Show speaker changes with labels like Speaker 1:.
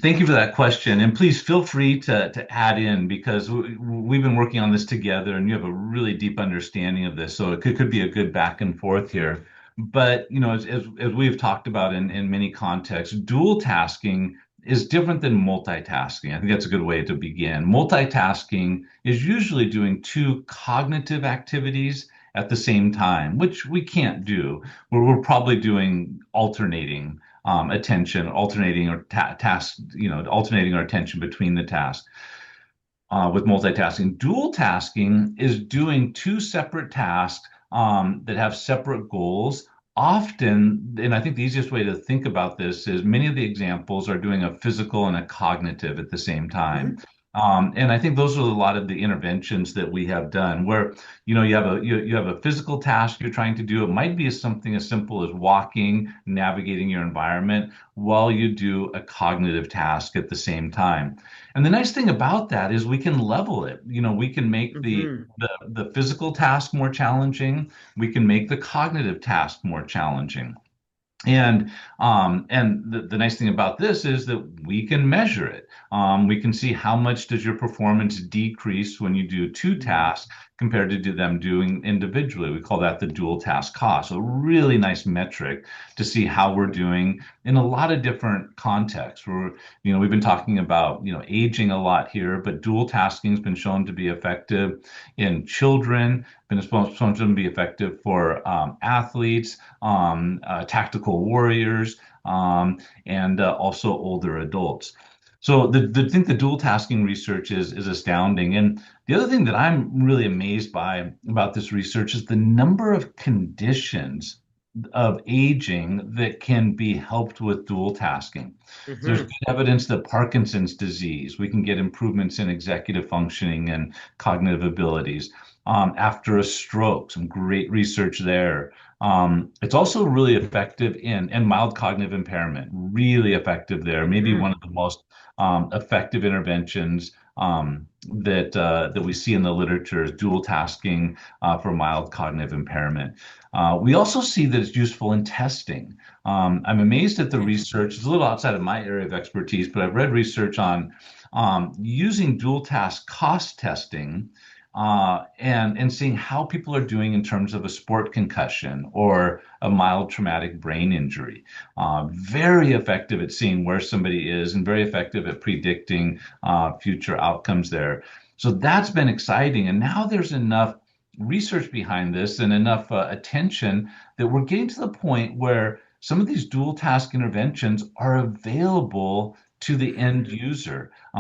Speaker 1: Thank you for that question. And please feel free to add in because we've been working on this together and you have a really deep understanding of this. So it could be a good back and forth here. But, as we've talked about in many contexts, dual tasking is different than multitasking. I think that's a good way to begin. Multitasking is usually doing two cognitive activities at the same time, which we can't do. Where we're probably doing alternating attention, alternating or task, alternating our attention between the tasks. With multitasking, dual tasking is doing two separate tasks that have separate goals. Often, and I think the easiest way to think about this is many of the examples are doing a physical and a cognitive at the same time.
Speaker 2: Mhm.
Speaker 1: And I think those are a lot of the interventions that we have done where, you have a physical task you're trying to do. It might be something as simple as walking, navigating your environment while you do a cognitive task at the same time. And the nice thing about that is we can level it. We can make
Speaker 2: Mhm.
Speaker 1: the physical task more challenging. We can make the cognitive task more challenging. And the nice thing about this is that we can measure it. We can see how much does your performance decrease when you do two
Speaker 2: Mhm.
Speaker 1: tasks compared to do them doing individually. We call that the dual task cost. A really nice metric to see how we're doing in a lot of different contexts. We've been talking about, aging a lot here, but dual tasking has been shown to be effective in children, been shown to be effective for athletes, tactical warriors, and also older adults. So I think the dual tasking research is astounding. And the other thing that I'm really amazed by about this research is the number of conditions of aging that can be helped with dual tasking. So there's
Speaker 2: Mhm.
Speaker 1: good evidence that Parkinson's disease, we can get improvements in executive functioning and cognitive abilities. After a stroke, some great research there. It's also really effective in mild cognitive impairment, really effective there. Maybe one
Speaker 2: Mhm.
Speaker 1: of the most effective interventions that we see in the literature is dual tasking for mild cognitive impairment. We also see that it's useful in testing. I'm amazed at the research. It's a little outside of my area of expertise, but I've read research on using dual task cost testing and seeing how people are doing in terms of a sport concussion or a mild traumatic brain injury. Very effective at seeing where somebody is and very effective at predicting future outcomes there. So that's been exciting. And now there's enough research behind this and enough attention that we're getting to the point where some of these dual task interventions are available to the end
Speaker 2: Mhm.
Speaker 1: user.